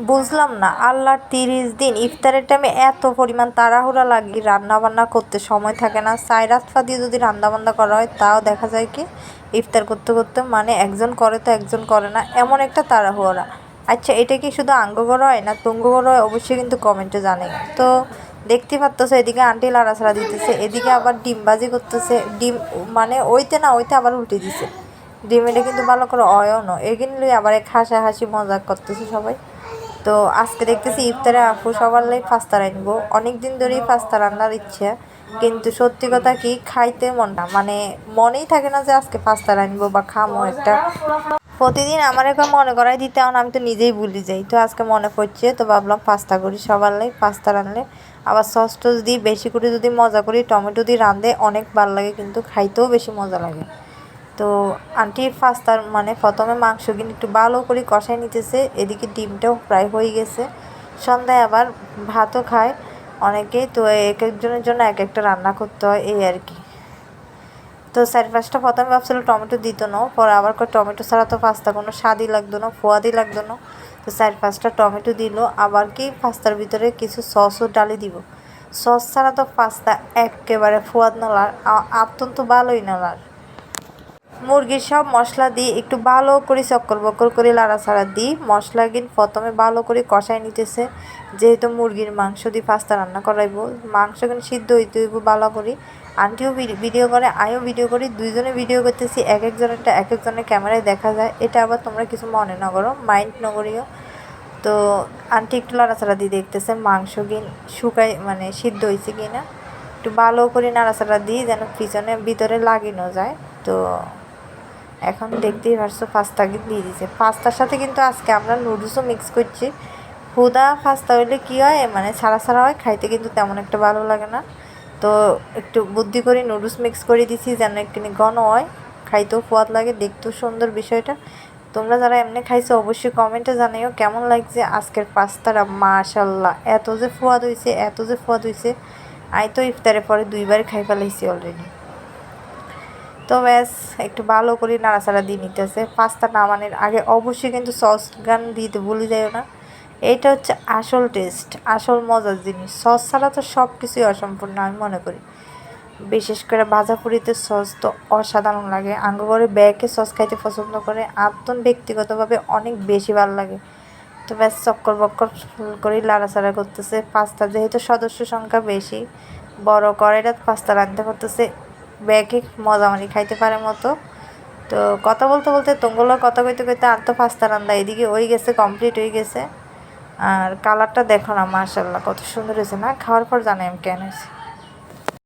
বুঝলাম না, আল্লাহর 30 দিন ইফতারের টাইমে এত পরিমাণ তাড়াহুড়া লাগে, রান্না বান্না করতে সময় থাকে না। চাই রাত দিয়ে যদি রান্না বান্না করা হয় তাও দেখা যায় কি ইফতার করতে করতে মানে একজন করে তো একজন করে না, এমন একটা তাড়াহুড়া। আচ্ছা, এটা কি শুধু আঙ্গ করা হয় না তুঙ্গ করা হয়? অবশ্যই কিন্তু কমেন্টে জানে। তো দেখতে পারতেছে এদিকে আন্টি লাড়াছাড়া দিতেছে, এদিকে আবার ডিম বাজি করতেছে। ডিম মানে ওইতে না ওইতে আবার উল্টে দিছে ডিম। এটা কিন্তু ভালো করে অয়ও না, এগুলো আবার এক হাসাহাসি মজা করতেছে সবাই। তো আজকে দেখতেছি ইফতারে আপু সবার লাই পাস্তা রানবো। অনেক দিন ধরেই পাস্তা রান্নার ইচ্ছা, কিন্তু সত্যি কথা কি খাইতে মন না, মানে মনেই থাকে না যে আজকে পাস্তা রানবো বা খামো একটা। প্রতিদিন আমার এখন মনে করাই দিতে হন, আমি তো নিজেই ভুলে যাই। তো আজকে মনে পড়ছে, তো ভাবলাম পাস্তা করি সবার লাই। পাস্তা রানলে আবার সস টস দিই বেশি করে, যদি মজা করি টমেটো দিয়ে রাঁধে অনেক ভালো লাগে, কিন্তু খাইতেও বেশি মজা লাগে। তো আন্টি পাস্তার মানে প্রথমে মাংস কিন্তু একটু ভালো করে কষাই নিতেছে, এদিকে ডিমটাও প্রায় হয়ে গেছে। সন্ধ্যায় আবার ভাতও খায় অনেকেই, তো এক একজনের জন্য এক একটা রান্না করতে হয় এই আর কি। তো 4-5টা প্রথমে ভাবছিল টমেটো দিত না, পরে আবার টমেটো ছাড়া তো পাস্তা কোনো স্বাদই লাগতো না, ফোয়াদই লাগতো না। তো 4-5টা টমেটো দিল, আবার কি পাস্তার ভিতরে কিছু সসও ডালি দিব। সস ছাড়া তো পাস্তা একেবারে ফোয়াদ নলার, আত্মন্ত ভালোই নলার। মুরগির সব মশলা দিয়ে একটু ভালো করে চক্কর বক্কর করে লাড়াছাড়া দিই। মশলা কিন্তু প্রথমে ভালো করে কষাই নিতেছে, যেহেতু মুরগির মাংস দিয়ে পাস্তা রান্না করাইব। মাংস কিন্তু সিদ্ধ হইতে হইব ভালো করে। আন্টিও ভিডিও করে, আমিও ভিডিও করি, দুইজনে ভিডিও করতেছি। এক একজনেরটা এক একজনের ক্যামেরায় দেখা যায়, এটা আবার তোমরা কিছু মনে না করো, মাইন্ড না করিও। তো আন্টি একটু লাড়াছাড়া দিয়ে দেখতেছে মাংস কিন শুকাই মানে সিদ্ধ হয়েছে কি না। একটু ভালো করে নাড়াচাড়া দিই যেন পিছনে ভিতরে লাগিয়ে যায়। তো এখন দেখতেই পারছো পাস্তাকে দিয়ে দিয়েছে। পাস্তার সাথে কিন্তু আজকে আমরা নুডলসও মিক্স করছি। হুদা পাস্তা হইলে কী হয় মানে ছাড়া ছাড়া হয়, খাইতে কিন্তু তেমন একটা ভালো লাগে না। তো একটু বুদ্ধি করে নুডলস মিক্স করে দিছি যেন একটু ঘন হয়, খাইতেও স্বাদ লাগে, দেখতেও সুন্দর বিষয়টা। তোমরা যারা এমনি খাইছো অবশ্যই কমেন্টে জানাইও কেমন লাগছে আজকের পাস্তাটা। মাশাল্লাহ, এত যে স্বাদ হয়েছে, এত যে স্বাদ হয়েছে। আমি তো ইফতারের পরে 2বার খাই ফেলাইছি অলরেডি। তো ব্যাস একটু ভালো করে নাড়াচাড়া দিয়ে নিতেছে। পাস্তা নামানোর আগে অবশ্যই কিন্তু সস গান দিতে ভুলে যাইও না, এইটা হচ্ছে আসল টেস্ট, আসল মজার জিনিস। সস ছাড়া তো সব কিছুই অসম্পূর্ণ আমি মনে করি। বিশেষ করে ভাজাপুরিতে সস তো অসাধারণ লাগে। আঙ্গ করে ব্যাগে সস খাইতে পছন্দ করে, আত্মন ব্যক্তিগতভাবে অনেক বেশি ভালো লাগে। তো ব্যাস চক্কর বক্কর করে লাড়াচাড়া করতেছে। পাস্তা যেহেতু সদস্য সংখ্যা বেশি, বড় কড়াইটা পাস্তা রাঁধতে করতেছে, ব্যাগে মজা মারি খাইতে পারে মতো। তো কথা বলতে বলতে তোমগুলো কথা কইতে কইতে আর তো পাস্তা রান্না এদিকে হয়ে গেছে, কমপ্লিট হয়ে গেছে। আর কালারটা দেখো না, মাশাল্লাহ কত সুন্দর হয়েছে না? খাওয়ার পর জানাই আমি কেন হয়েছে।